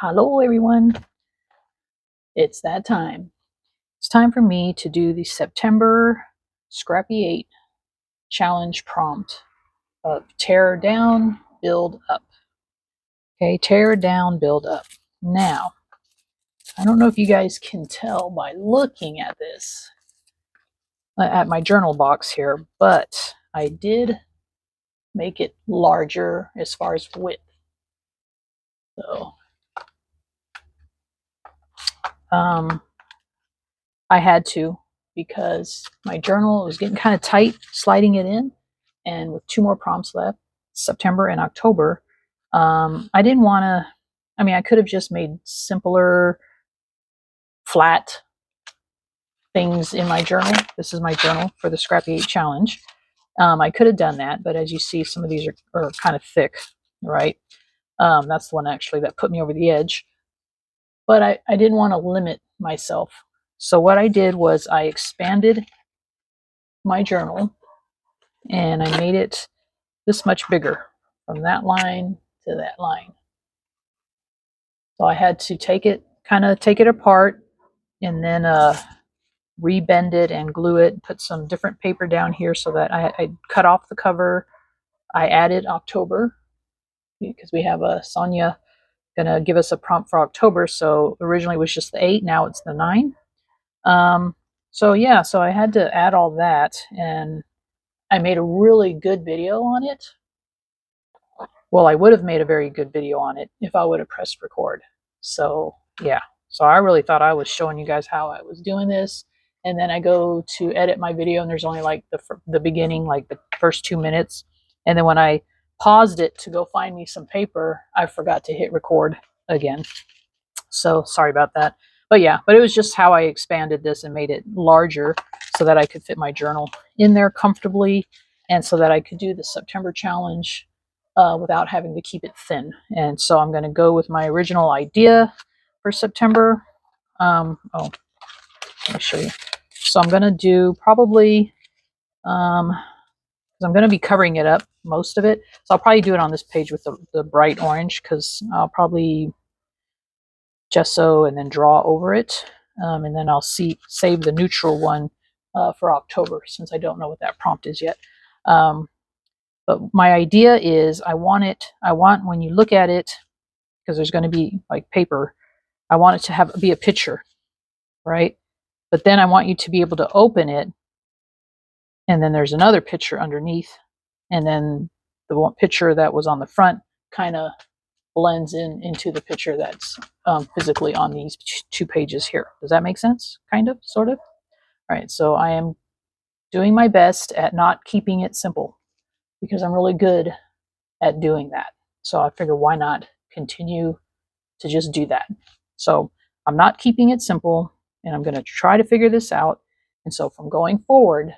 Hello everyone, it's that time. It's time for me to do the September Scrappy 8 challenge prompt of tear down, build up. Okay, tear down, build up. Now, I don't know if you guys can tell by looking at this, at my journal box here, but I did make it larger as far as width. So, I had to because my journal was getting kind of tight sliding it in, and with 2 more prompts left, September and October, I didn't want to. I could have just made simpler, flat things in my journal. This is my journal for the Scrappy 8 challenge. I could have done that, but as you see, some of these are kind of thick, right? That's the one actually that put me over the edge. But I didn't want to limit myself. So what I did was I expanded my journal and I made it this much bigger from that line to that line. So I had to take it apart and then rebend it and glue it, put some different paper down here so that I cut off the cover. I added October because we have Sonia gonna give us a prompt for October. So originally it was just the 8, now it's the 9. So yeah, so I had to add all that, and I made a really good video on it. Well, I would have made a very good video on it if I would have pressed record. So yeah, so I really thought I was showing you guys how I was doing this, and then I go to edit my video and there's only like the beginning, like the first 2 minutes, and then when I paused it to go find me some paper, I forgot to hit record again. So sorry about that. But yeah, but it was just how I expanded this and made it larger so that I could fit my journal in there comfortably, and so that I could do the September challenge without having to keep it thin. And so I'm going to go with my original idea for September. Let me show you. So I'm going to do probably, because I'm going to be covering it up, most of it. So I'll probably do it on this page with the bright orange, because I'll probably gesso and then draw over it. And then I'll save the neutral one for October, since I don't know what that prompt is yet. But my idea is I want when you look at it, because there's going to be like paper, I want it to be a picture, right? But then I want you to be able to open it, and then there's another picture underneath, and then the one picture that was on the front kind of blends into the picture that's physically on these 2 pages here. Does that make sense? Kind of, sort of. All right, so I am doing my best at not keeping it simple, because I'm really good at doing that. So I figure, why not continue to just do that? So I'm not keeping it simple, and I'm going to try to figure this out. And so from going forward,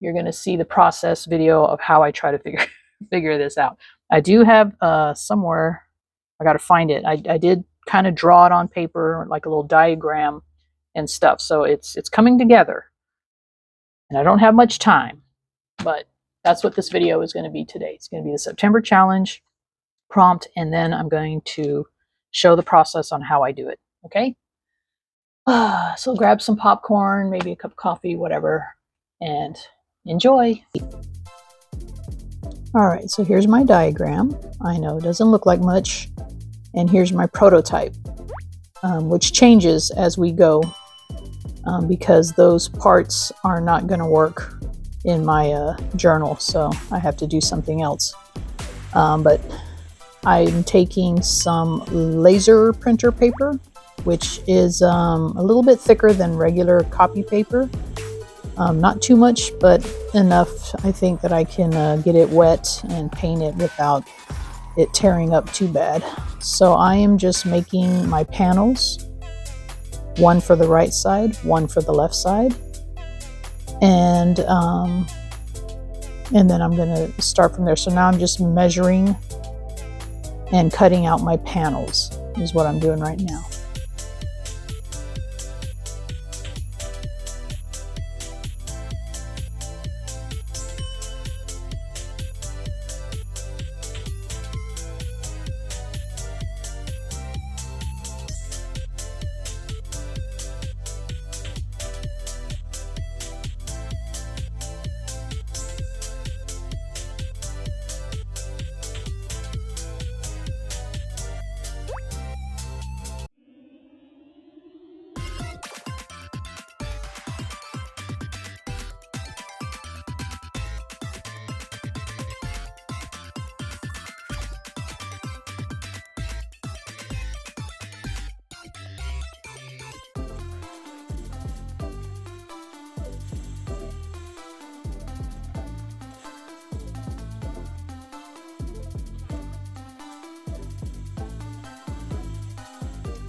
you're going to see the process video of how I try to figure this out. I do have somewhere, I got to find it. I did kind of draw it on paper, like a little diagram and stuff. So it's coming together, and I don't have much time, but that's what this video is going to be today. It's going to be the September challenge prompt, and then I'm going to show the process on how I do it. Okay? So grab some popcorn, maybe a cup of coffee, whatever, and enjoy. All right, so here's my diagram. I know it doesn't look like much. And here's my prototype, which changes as we go, because those parts are not going to work in my journal, so I have to do something else. But I'm taking some laser printer paper, which is a little bit thicker than regular copy paper. Not too much, but enough, I think, that I can get it wet and paint it without it tearing up too bad. So I am just making my panels, one for the right side, one for the left side, and then I'm going to start from there. So now I'm just measuring and cutting out my panels is what I'm doing right now.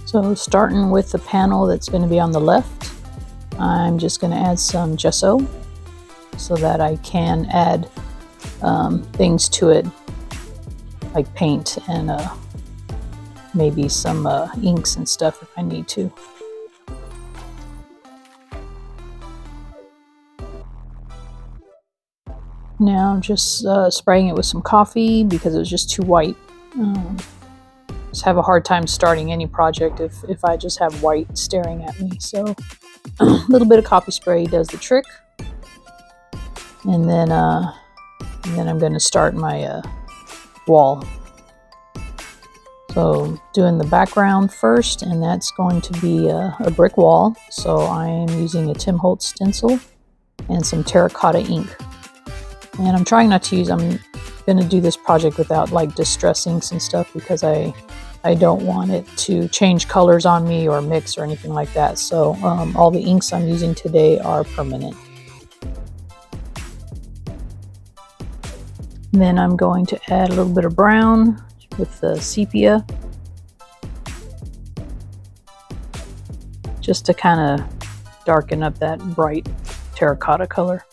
So starting with the panel that's going to be on the left, I'm just going to add some gesso so that I can add things to it, like paint and maybe some inks and stuff if I need to. Now I'm just spraying it with some coffee because it was just too white. Just have a hard time starting any project if I just have white staring at me. So a little bit of coffee spray does the trick. And then I'm going to start my wall. So doing the background first, and that's going to be a brick wall. So I'm using a Tim Holtz stencil and some terracotta ink. And I'm trying not to use, I'm going to do this project without like distress inks and stuff because I don't want it to change colors on me or mix or anything like that. So all the inks I'm using today are permanent. And then I'm going to add a little bit of brown with the sepia, just to kind of darken up that bright terracotta color.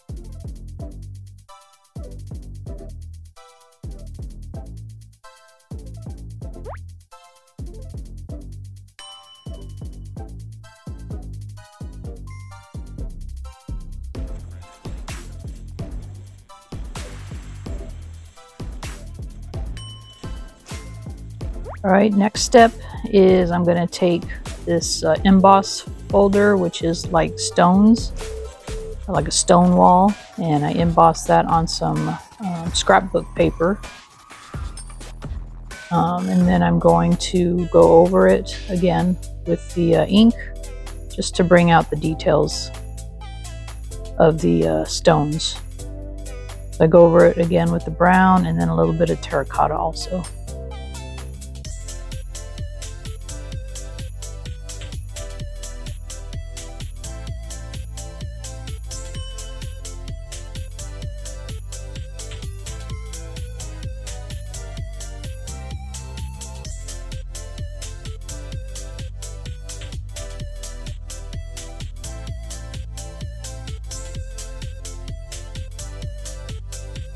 All right, next step is I'm going to take this emboss folder, which is like stones, like a stone wall, and I emboss that on some scrapbook paper. And then I'm going to go over it again with the ink, just to bring out the details of the stones. So I go over it again with the brown and then a little bit of terracotta also.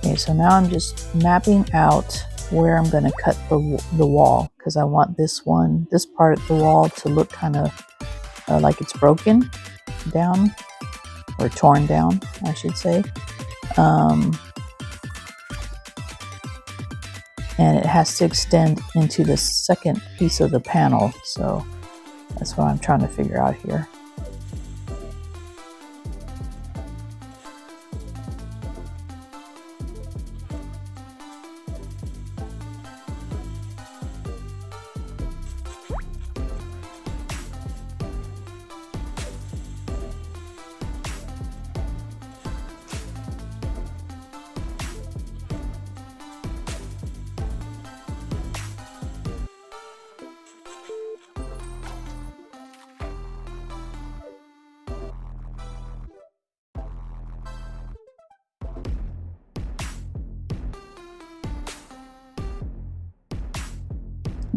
Okay, so now I'm just mapping out where I'm going to cut the wall, because I want this part of the wall to look kind of like it's broken down, or torn down, I should say. And it has to extend into the second piece of the panel, so that's what I'm trying to figure out here.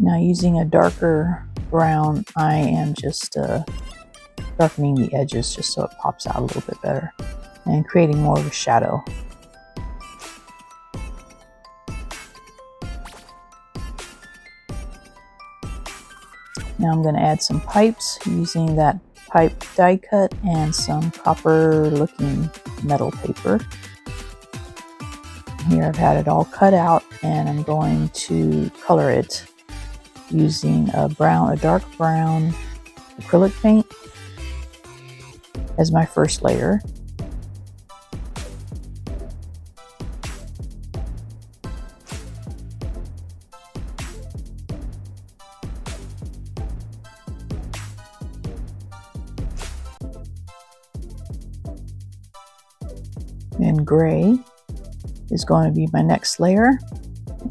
Now, using a darker brown, I am just darkening the edges just so it pops out a little bit better and creating more of a shadow. Now I'm going to add some pipes using that pipe die cut and some copper looking metal paper. Here I've had it all cut out, and I'm going to color it using a dark brown acrylic paint as my first layer. And gray is going to be my next layer.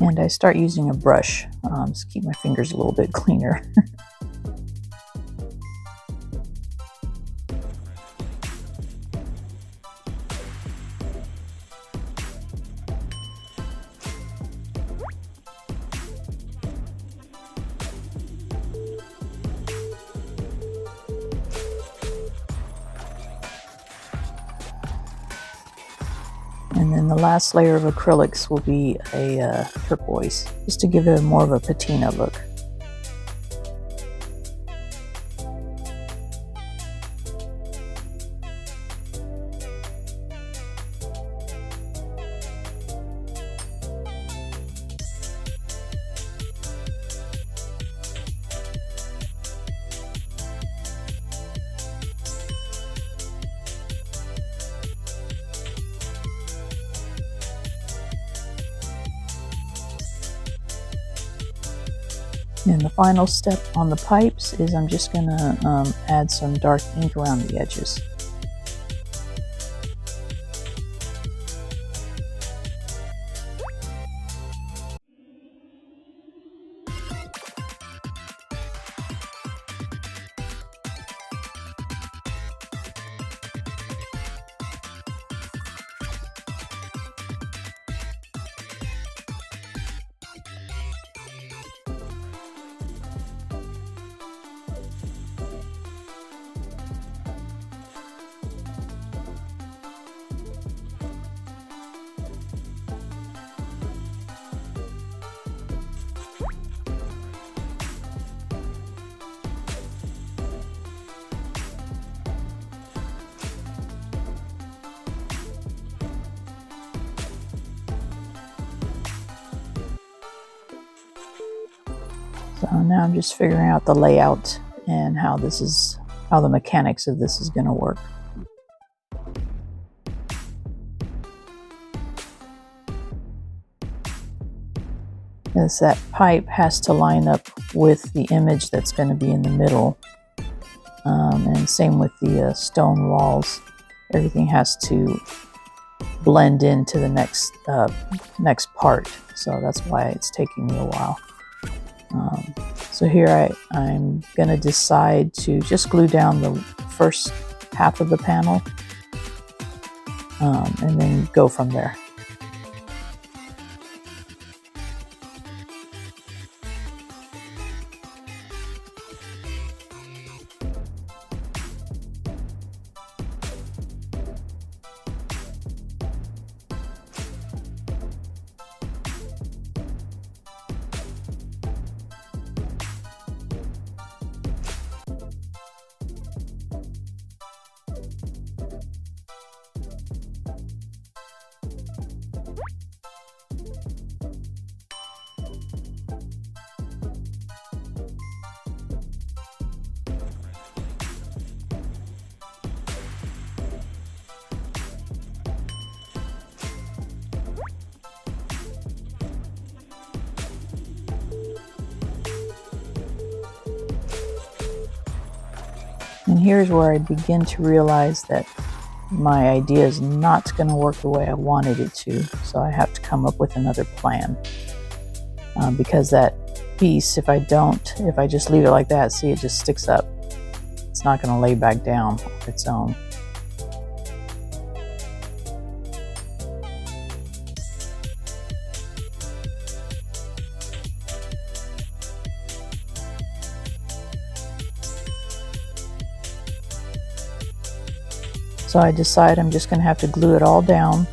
And I start using a brush to keep my fingers a little bit cleaner. the last layer of acrylics will be a turquoise, just to give it more of a patina look. And the final step on the pipes is I'm just going to add some dark ink around the edges. So now I'm just figuring out the layout and how the mechanics of this is going to work. As that pipe has to line up with the image that's going to be in the middle, and same with the stone walls. Everything has to blend into the next part, so that's why it's taking me a while. So here I'm going to decide to just glue down the first half of the panel, and then go from there. And here's where I begin to realize that my idea is not going to work the way I wanted it to. So I have to come up with another plan. Because that piece, if I just leave it like that, see, it just sticks up. It's not going to lay back down on its own. So I decide I'm just going to have to glue it all down,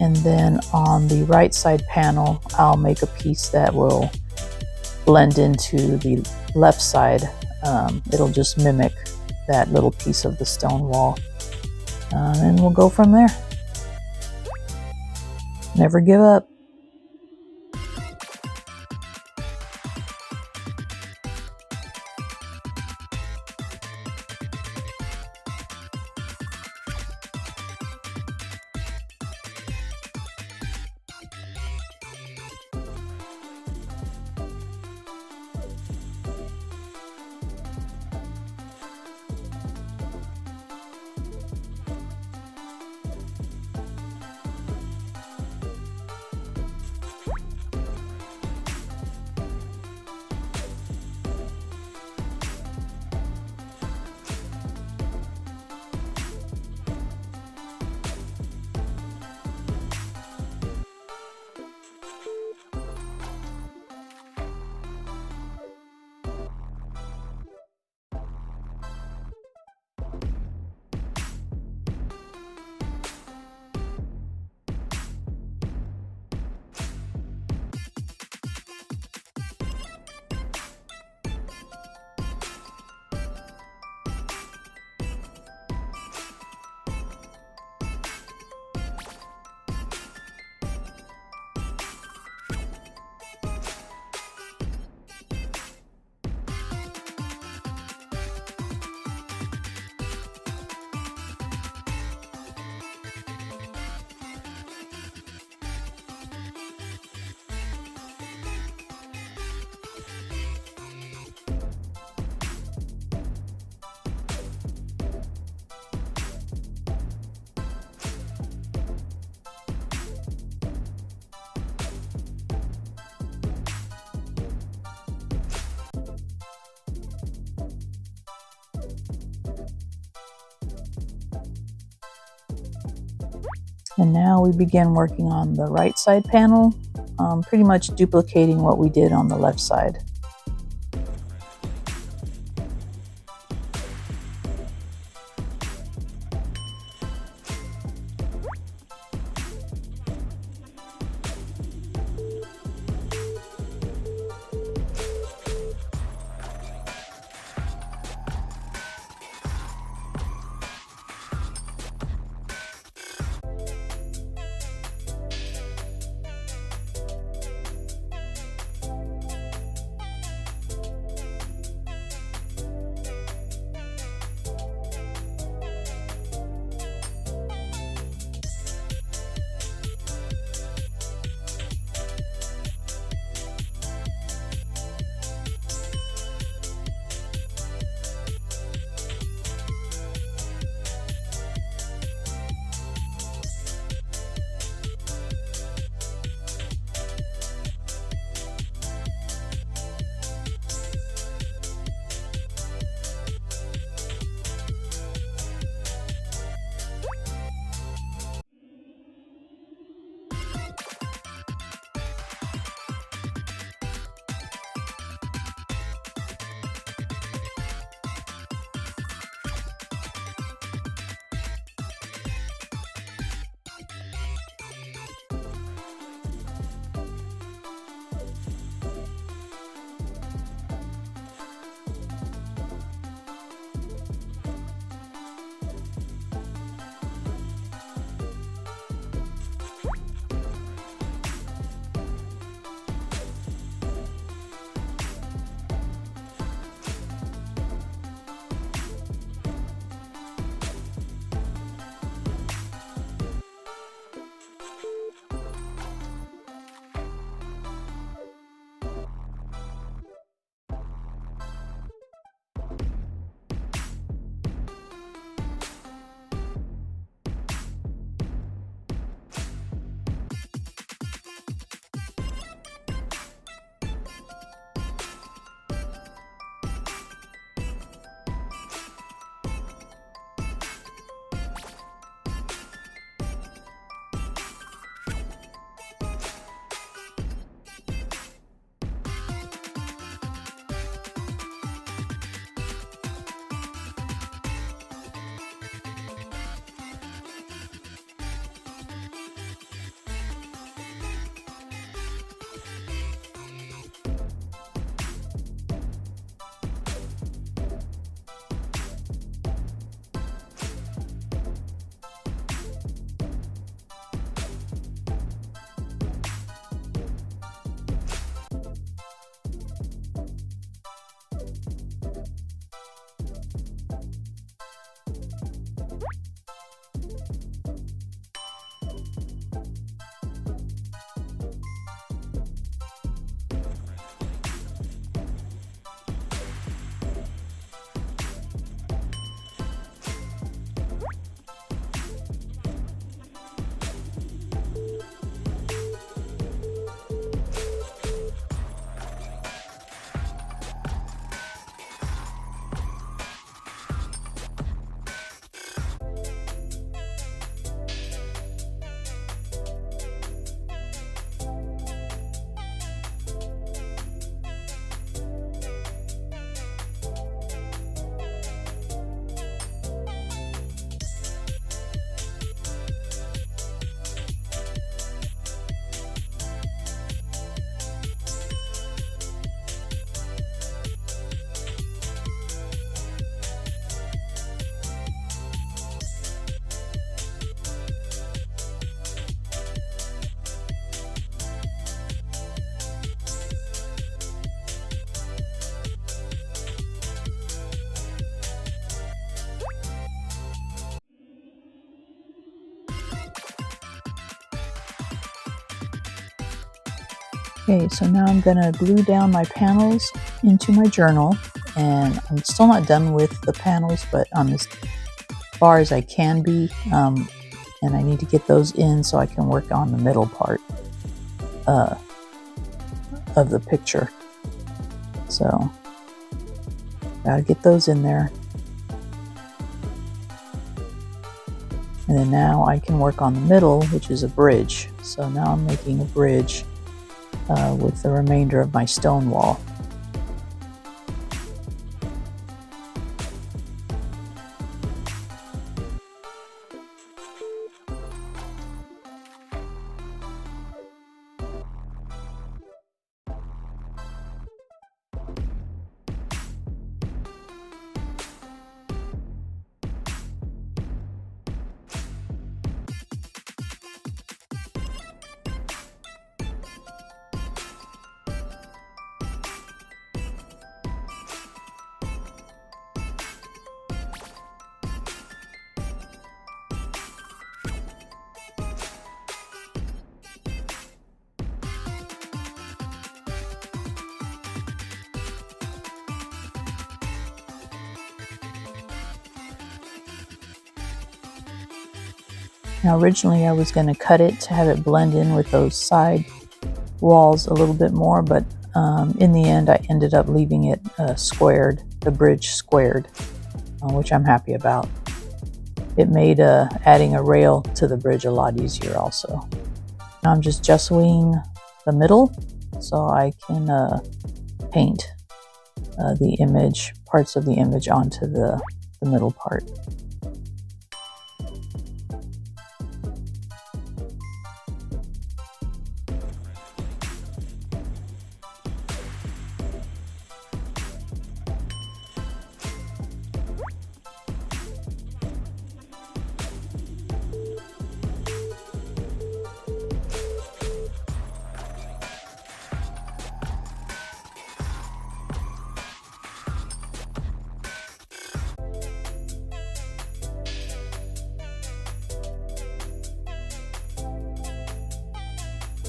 and then on the right side panel I'll make a piece that will blend into the left side. It'll just mimic that little piece of the stone wall, and we'll go from there. Never give up. And now we begin working on the right side panel, pretty much duplicating what we did on the left side. Okay, so now I'm gonna glue down my panels into my journal, and I'm still not done with the panels, but I'm as far as I can be, and I need to get those in so I can work on the middle part of the picture. So, gotta get those in there. And then now I can work on the middle, which is a bridge. So now I'm making a bridge with the remainder of my stone wall. Now originally I was going to cut it to have it blend in with those side walls a little bit more, but in the end I ended up leaving it squared, the bridge squared, which I'm happy about. It made adding a rail to the bridge a lot easier also. Now I'm just gessoing the middle so I can paint the image, parts of the image onto the middle part.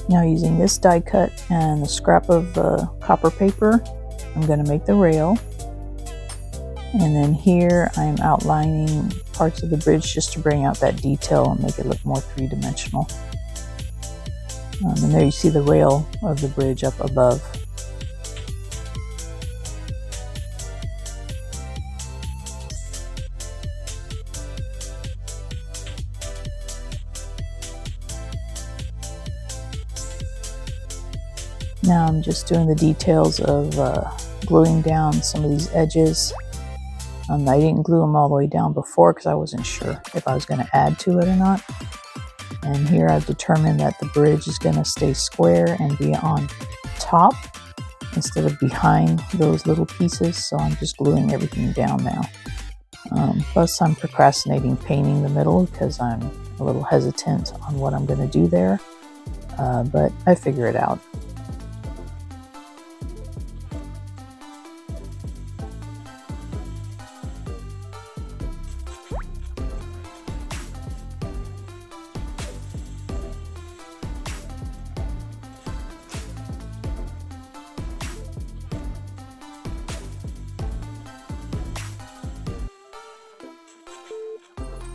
Now using this die cut and a scrap of copper paper, I'm going to make the rail. And then here I'm outlining parts of the bridge just to bring out that detail and make it look more three-dimensional. And there you see the rail of the bridge up above. Now I'm just doing the details of gluing down some of these edges. I didn't glue them all the way down before because I wasn't sure if I was going to add to it or not. And here I've determined that the bridge is going to stay square and be on top instead of behind those little pieces. So I'm just gluing everything down now. Plus I'm procrastinating painting the middle because I'm a little hesitant on what I'm going to do there. But I figure it out.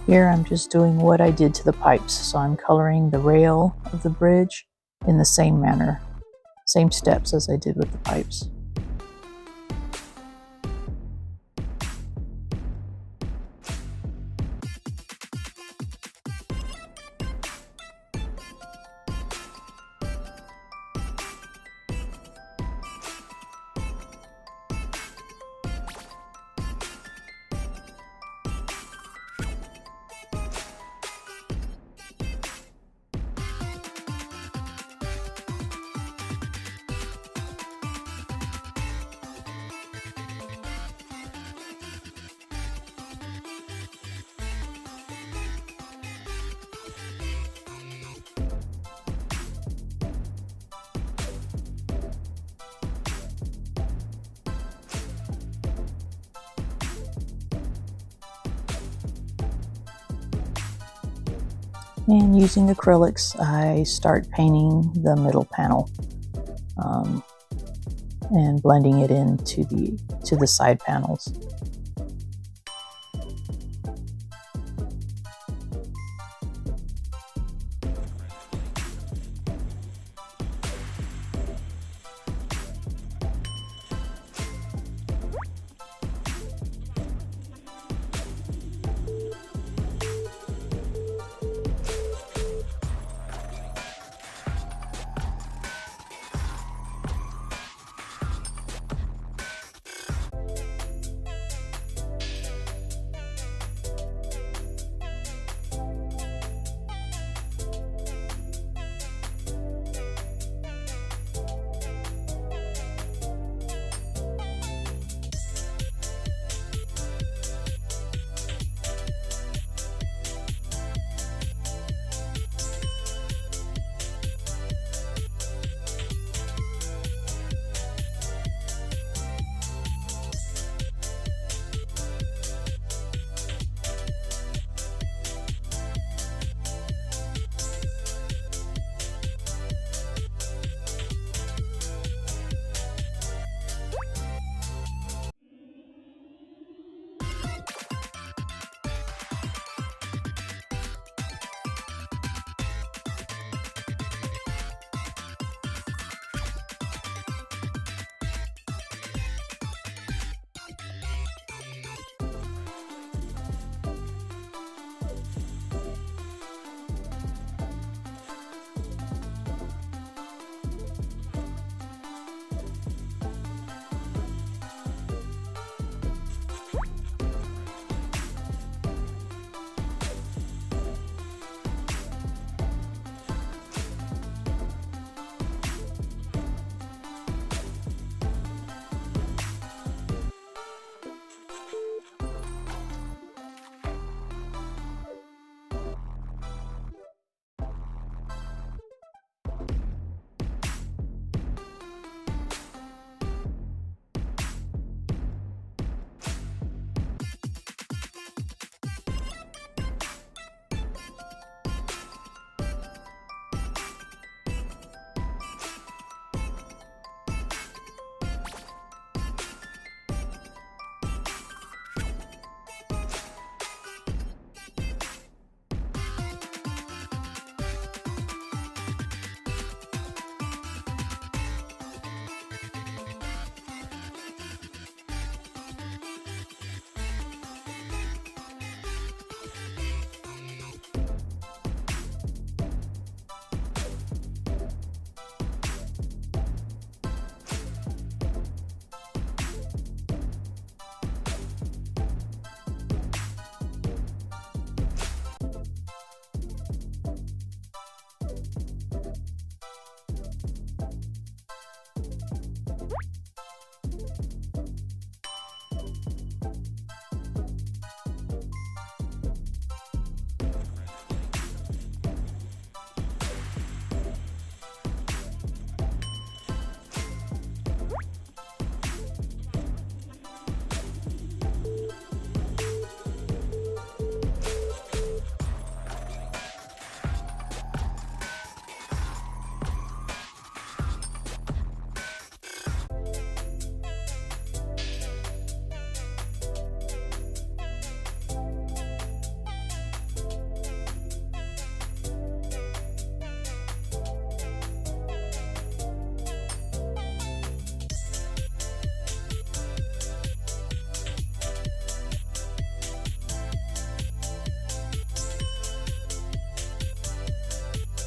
Here I'm just doing what I did to the pipes, so I'm coloring the rail of the bridge in the same manner, same steps as I did with the pipes. And using acrylics, I start painting the middle panel and blending it into the side panels.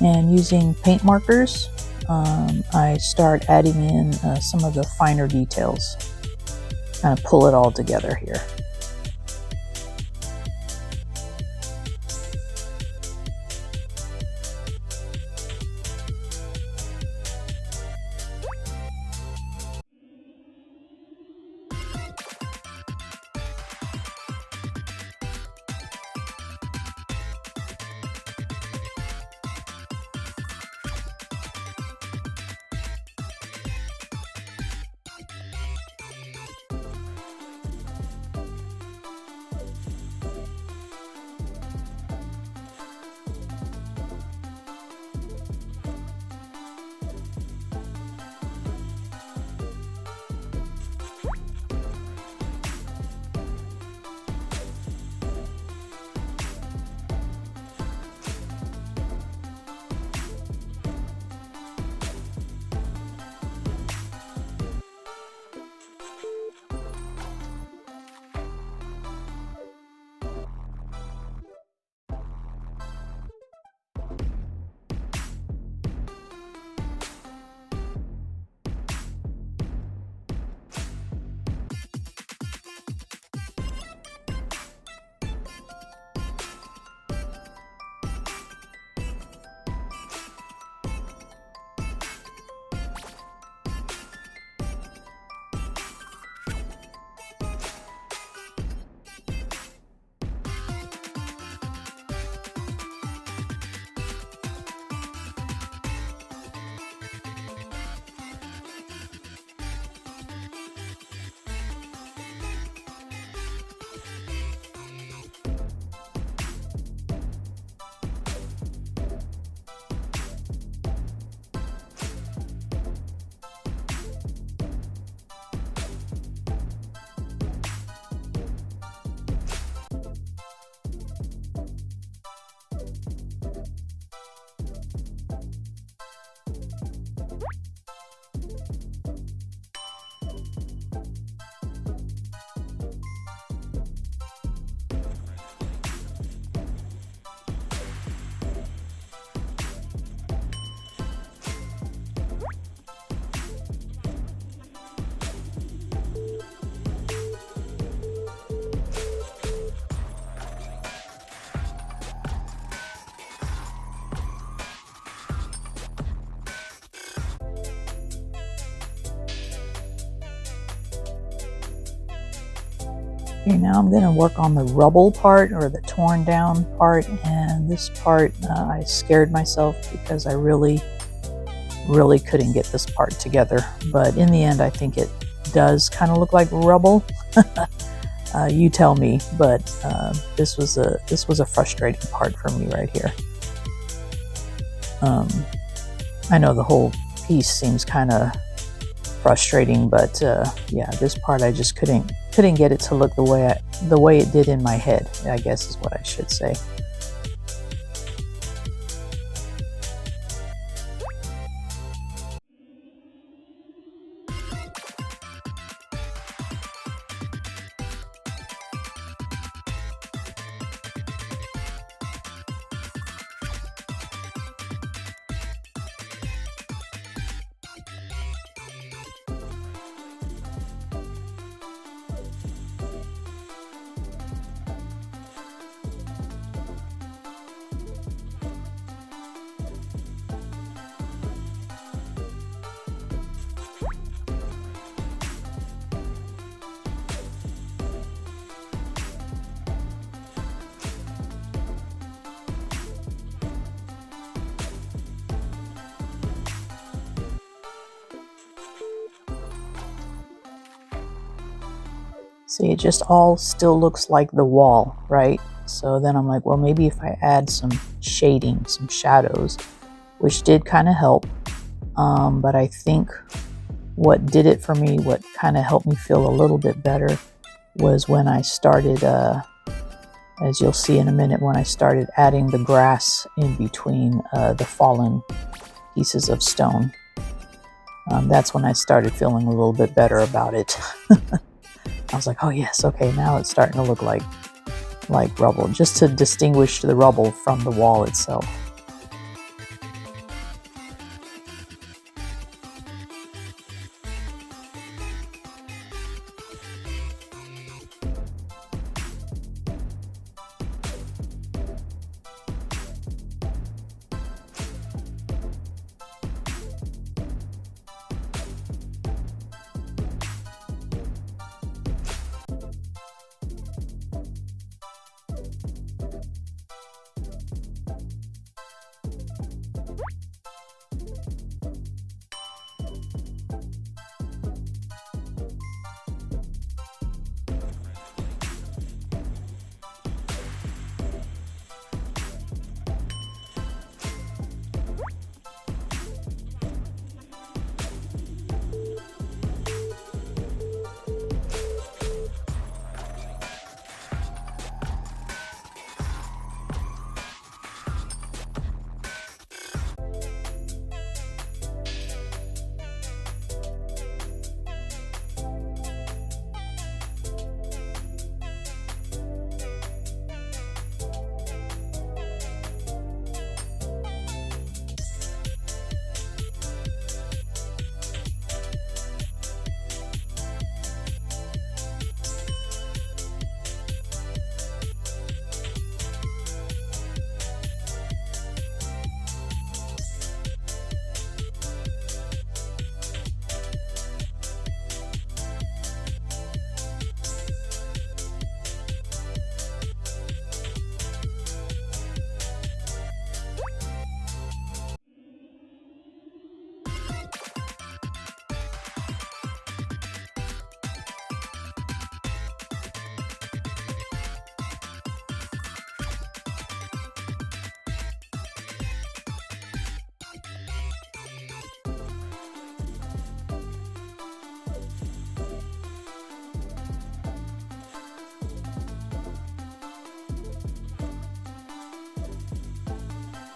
And using paint markers, I start adding in some of the finer details. Kind of pull it all together here. Okay, now I'm going to work on the rubble part, or the torn down part, and this part I scared myself because I really couldn't get this part together, but in the end I think it does kind of look like rubble. You tell me, but this was a frustrating part for me right here. I know the whole piece seems kind of frustrating, but yeah, this part I just couldn't get it to look the way it did in my head, I guess is what I should say. See, it just all still looks like the wall, right? So then I'm like, well, maybe if I add some shading, some shadows, which did kind of help. But I think what did it for me, what kind of helped me feel a little bit better, was when I started, as you'll see in a minute, when I started adding the grass in between the fallen pieces of stone. That's when I started feeling a little bit better about it. I was like, oh yes, okay, now it's starting to look like rubble, just to distinguish the rubble from the wall itself.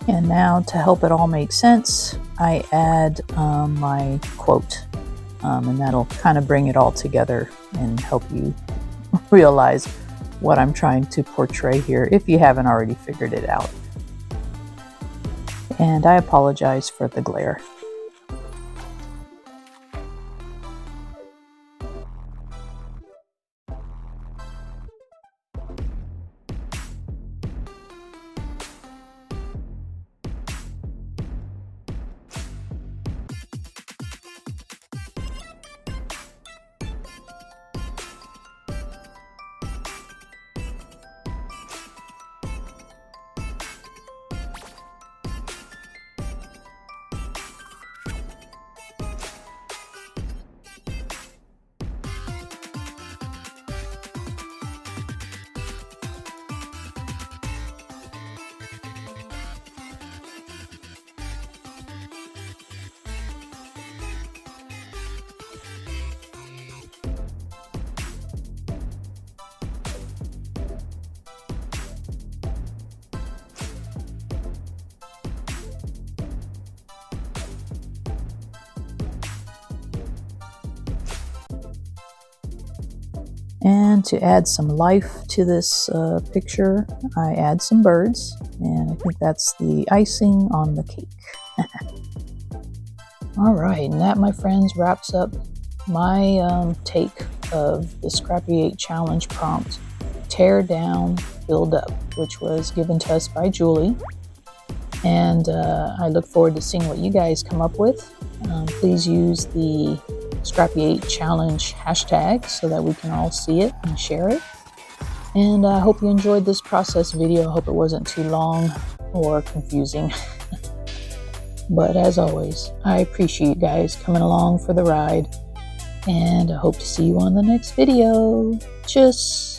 And now, to help it all make sense, I add my quote, and that'll kind of bring it all together and help you realize what I'm trying to portray here if you haven't already figured it out. And I apologize for the glare. And to add some life to this picture, I add some birds, and I think that's the icing on the cake. All right, and that, my friends, wraps up my take of the Scrappy 8 Challenge prompt, Tear Down, Build Up, which was given to us by Julie. And I look forward to seeing what you guys come up with. Please use the Scrappy 8 Challenge hashtag so that we can all see it and share it. And I hope you enjoyed this process video. I hope it wasn't too long or confusing. But as always, I appreciate you guys coming along for the ride. And I hope to see you on the next video. Tschüss!